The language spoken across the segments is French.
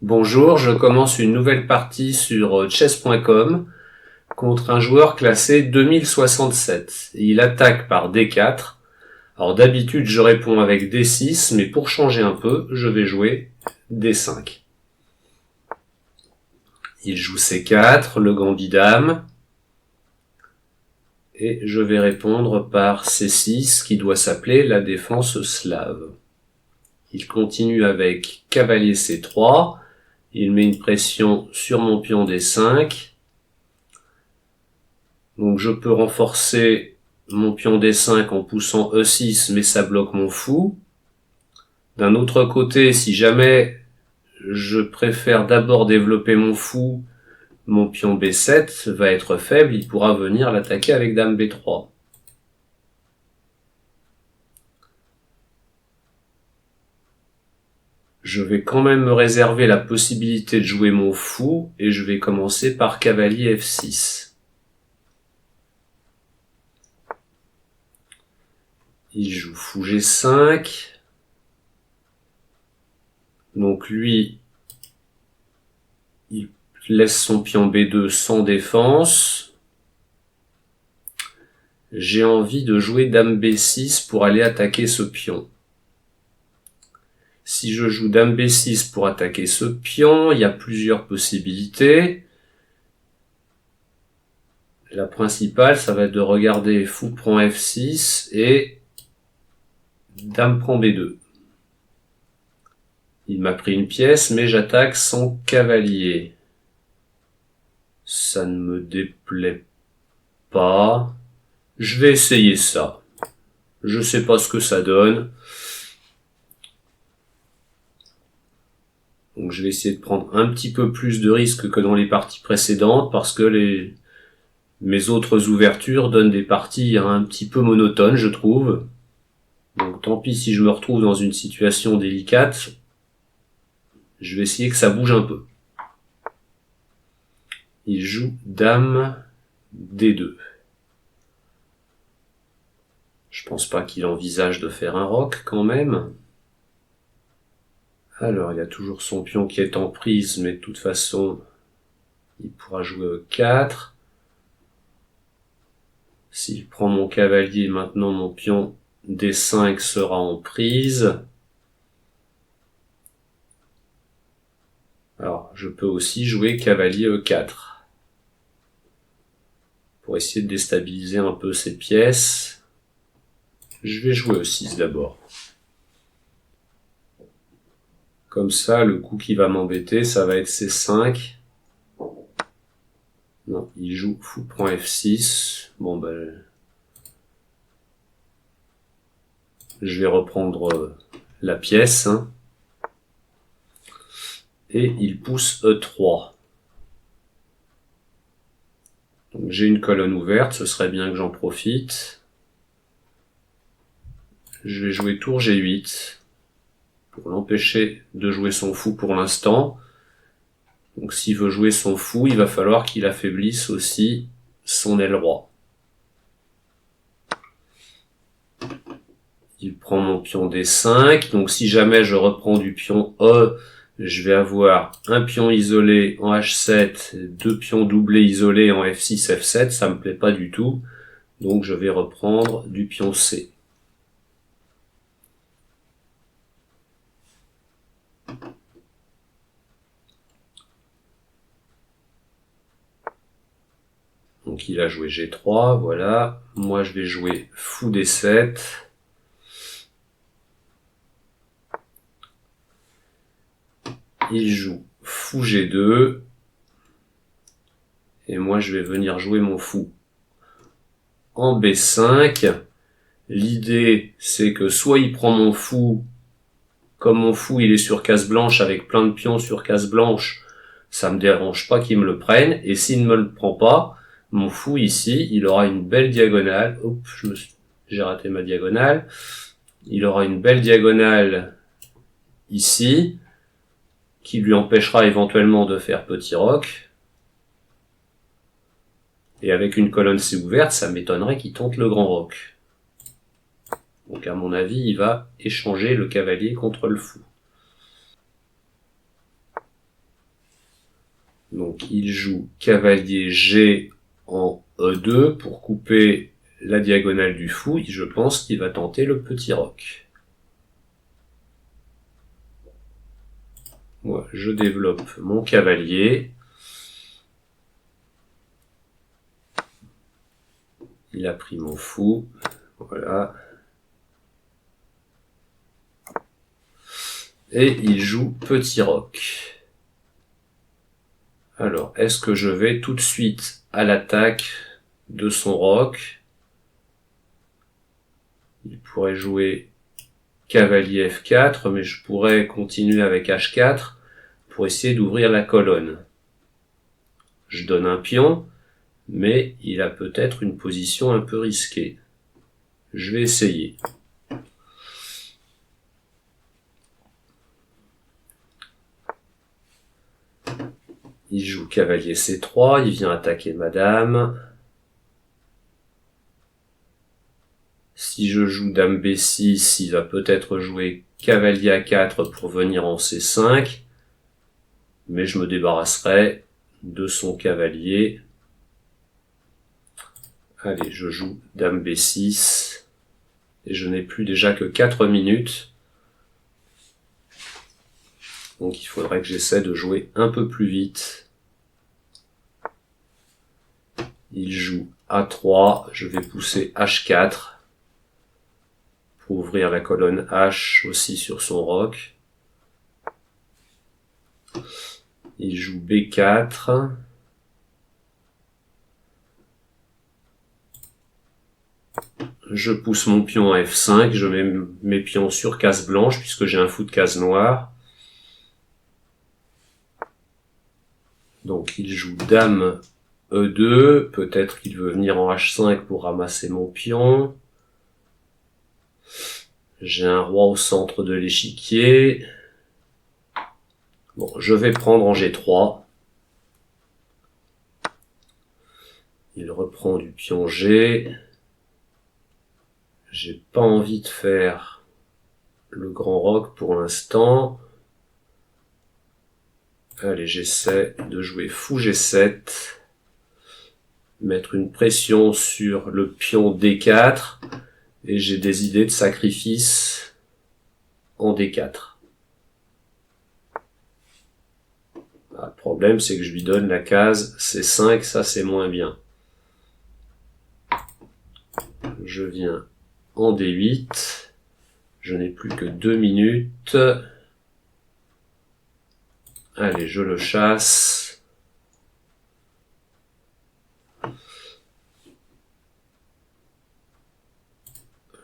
Bonjour, je commence une nouvelle partie sur chess.com contre un joueur classé 2067. Il attaque par D4. Alors d'habitude je réponds avec D6, mais pour changer un peu, je vais jouer D5. Il joue C4, le gambit dame, et je vais répondre par C6 qui doit s'appeler la défense slave. Il continue avec cavalier C3, il met une pression sur mon pion D5, donc je peux renforcer mon pion D5 en poussant E6, mais ça bloque mon fou. D'un autre côté, si jamais je préfère d'abord développer mon fou, mon pion B7 va être faible, il pourra venir l'attaquer avec dame B3. Je vais quand même me réserver la possibilité de jouer mon fou, et je vais commencer par cavalier F6. Il joue fou G5. Donc lui, il laisse son pion B2 sans défense. J'ai envie de jouer dame B6 pour aller attaquer ce pion. Si je joue dame B6 pour attaquer ce pion, il y a plusieurs possibilités. La principale, ça va être de regarder fou prend F6 et dame prend B2. Il m'a pris une pièce, mais j'attaque son cavalier. Ça ne me déplaît pas. Je vais essayer ça. Je sais pas ce que ça donne. Donc je vais essayer de prendre un petit peu plus de risques que dans les parties précédentes parce que mes autres ouvertures donnent des parties un petit peu monotones, je trouve. Donc tant pis si je me retrouve dans une situation délicate. Je vais essayer que ça bouge un peu. Il joue dame D2. Je pense pas qu'il envisage de faire un roc quand même. Alors, il y a toujours son pion qui est en prise, mais de toute façon, il pourra jouer E4. S'il prend mon cavalier, maintenant mon pion D5 sera en prise. Alors, je peux aussi jouer cavalier E4 pour essayer de déstabiliser un peu ces pièces. Je vais jouer E6 d'abord. Comme ça, le coup qui va m'embêter, ça va être C5. Non, il joue fou prend F6. Bon, ben, je vais reprendre la pièce. Et il pousse E3. Donc j'ai une colonne ouverte, ce serait bien que j'en profite. Je vais jouer tour G8 pour l'empêcher de jouer son fou pour l'instant. Donc s'il veut jouer son fou, il va falloir qu'il affaiblisse aussi son aile roi. Il prend mon pion D5, donc si jamais je reprends du pion E, je vais avoir un pion isolé en H7, deux pions doublés isolés en F6, F7, ça me plaît pas du tout. Donc je vais reprendre du pion C. Donc il a joué G3, voilà. Moi je vais jouer fou D7. Il joue fou G2. Et moi je vais venir jouer mon fou en B5. L'idée c'est que soit il prend mon fou, comme mon fou il est sur case blanche avec plein de pions sur case blanche, ça me dérange pas qu'il me le prenne. Et s'il ne me le prend pas, mon fou ici, il aura une belle diagonale. Hop, j'ai raté ma diagonale. Il aura une belle diagonale ici, qui lui empêchera éventuellement de faire petit roc. Et avec une colonne C ouverte, ça m'étonnerait qu'il tente le grand roc. Donc à mon avis, il va échanger le cavalier contre le fou. Donc il joue cavalier G en E2 pour couper la diagonale du fou. Je pense qu'il va tenter le petit roc. Moi, je développe mon cavalier. Il a pris mon fou. Voilà. Et il joue petit roc. Alors, est-ce que je vais tout de suite à l'attaque de son roc? Il pourrait jouer cavalier F4, mais je pourrais continuer avec H4 pour essayer d'ouvrir la colonne. Je donne un pion, mais il a peut-être une position un peu risquée. Je vais essayer. Il joue cavalier C3, il vient attaquer madame. Si je joue dame B6, il va peut-être jouer cavalier A4 pour venir en C5. Mais je me débarrasserai de son cavalier. Allez, je joue dame B6. Et je n'ai plus déjà que 4 minutes. Donc il faudrait que j'essaie de jouer un peu plus vite. Il joue A3, je vais pousser H4 pour ouvrir la colonne H aussi sur son roc. Il joue B4. Je pousse mon pion à F5, je mets mes pions sur case blanche puisque j'ai un fou de case noire. Donc il joue dame E2, peut-être qu'il veut venir en H5 pour ramasser mon pion. J'ai un roi au centre de l'échiquier. Bon, je vais prendre en G3. Il reprend du pion G. J'ai pas envie de faire le grand roc pour l'instant. Allez, j'essaie de jouer fou G7. Mettre une pression sur le pion D4. Et j'ai des idées de sacrifice en D4. Le problème, c'est que je lui donne la case C5, ça c'est moins bien. Je viens en D8. Je n'ai plus que 2 minutes. Allez, je le chasse.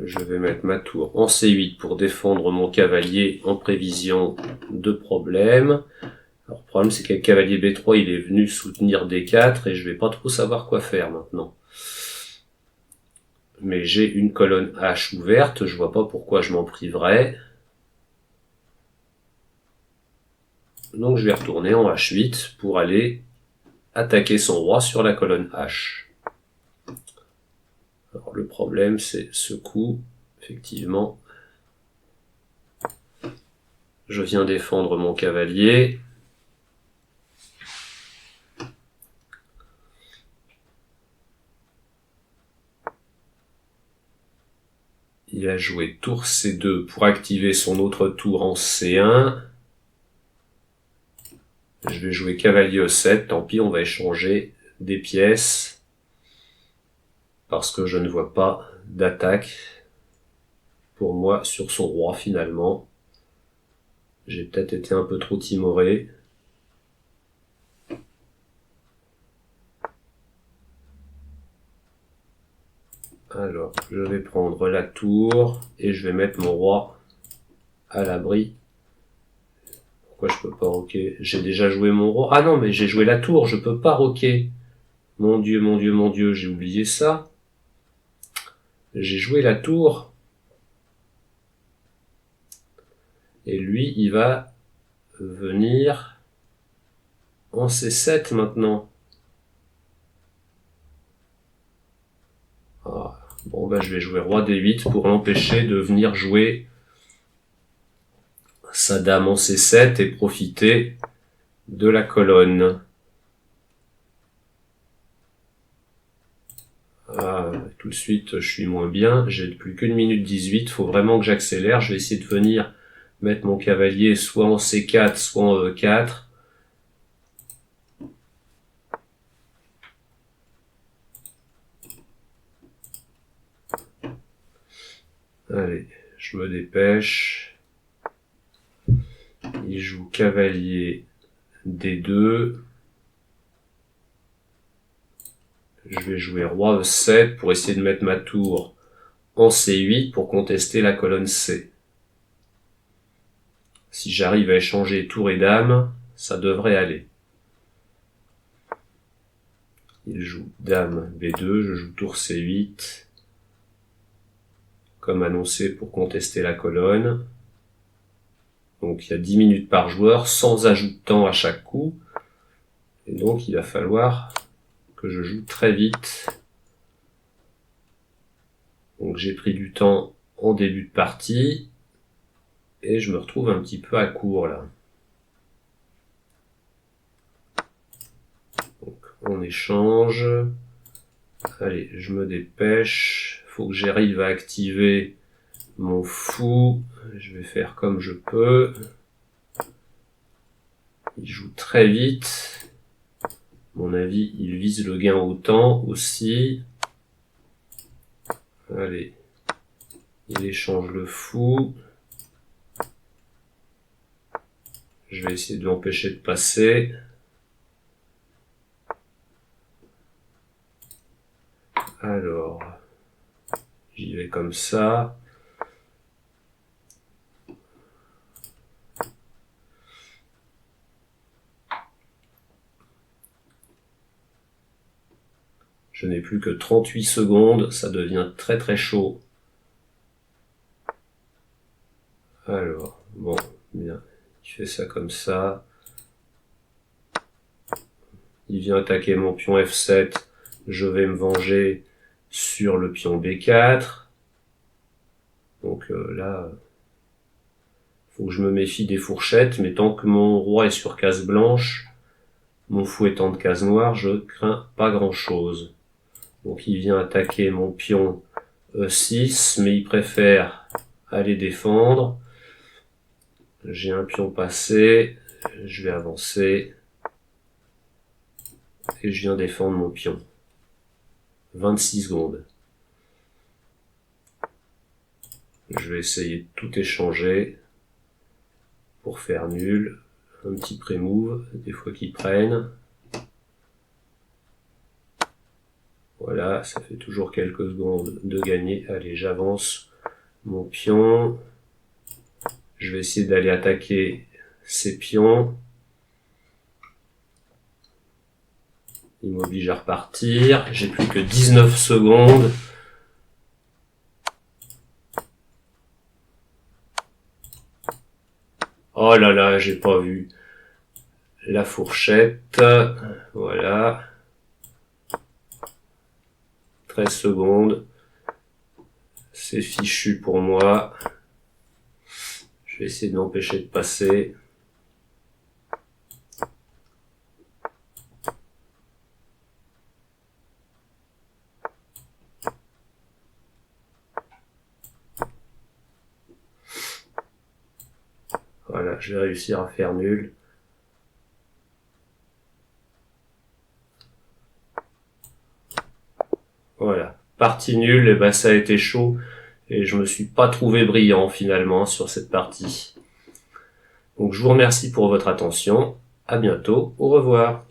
Je vais mettre ma tour en C8 pour défendre mon cavalier en prévision de problèmes. Alors, le problème, c'est qu'avec cavalier B3, il est venu soutenir D4 et je vais pas trop savoir quoi faire maintenant. Mais j'ai une colonne H ouverte, je vois pas pourquoi je m'en priverais. Donc je vais retourner en H8 pour aller attaquer son roi sur la colonne H. Alors le problème c'est ce coup, effectivement. Je viens défendre mon cavalier. Il a joué tour C2 pour activer son autre tour en C1. Je vais jouer cavalier E7, tant pis, on va échanger des pièces. Parce que je ne vois pas d'attaque pour moi sur son roi finalement. J'ai peut-être été un peu trop timoré. Alors, je vais prendre la tour et je vais mettre mon roi à l'abri. Pourquoi je peux pas roquer? J'ai déjà joué mon roi. Ah non, mais j'ai joué la tour, je peux pas roquer. Mon Dieu, mon Dieu, mon Dieu, j'ai oublié ça. J'ai joué la tour. Et lui, il va venir en C7 maintenant. Ah, bon, bah, je vais jouer roi D8 pour l'empêcher de venir jouer sa dame en C7 et profiter de la colonne. Ah, tout de suite, je suis moins bien. J'ai plus qu'une minute 18. Faut vraiment que j'accélère. Je vais essayer de venir mettre mon cavalier soit en C4, soit en E4. Allez, je me dépêche. Il joue cavalier D2. Je vais jouer roi E7 pour essayer de mettre ma tour en C8 pour contester la colonne C. Si j'arrive à échanger tour et dame, ça devrait aller. Il joue dame B2, je joue tour C8, comme annoncé pour contester la colonne. Donc il y a 10 minutes par joueur, sans ajout de temps à chaque coup. Et donc il va falloir que je joue très vite. Donc j'ai pris du temps en début de partie, et je me retrouve un petit peu à court là. Donc on échange. Allez, je me dépêche. Faut que j'arrive à activer mon fou. Je vais faire comme je peux. Il joue très vite. À mon avis, il vise le gain au temps aussi. Allez, il échange le fou. Je vais essayer de l'empêcher de passer. Alors, j'y vais comme ça. Je n'ai plus que 38 secondes, ça devient très très chaud. Alors, bon, bien, il fait ça comme ça. Il vient attaquer mon pion F7, je vais me venger sur le pion B4. Donc là, faut que je me méfie des fourchettes, mais tant que mon roi est sur case blanche, mon fou étant de case noire, je crains pas grand chose. Donc il vient attaquer mon pion E6, mais il préfère aller défendre. J'ai un pion passé, je vais avancer, et je viens défendre mon pion. 26 secondes. Je vais essayer de tout échanger pour faire nul. Un petit pré-move, des fois qu'ils prennent. Voilà, ça fait toujours quelques secondes de gagner. Allez, j'avance mon pion. Je vais essayer d'aller attaquer ces pions. Il m'oblige à repartir. J'ai plus que 19 secondes. Oh là là, j'ai pas vu la fourchette. Voilà. 13 secondes. C'est fichu pour moi. Je vais essayer de l'empêcher de passer. Voilà, je vais réussir à faire nul. Voilà, partie nulle, et ben ça a été chaud. Et je me suis pas trouvé brillant finalement sur cette partie. Donc je vous remercie pour votre attention. À bientôt, au revoir.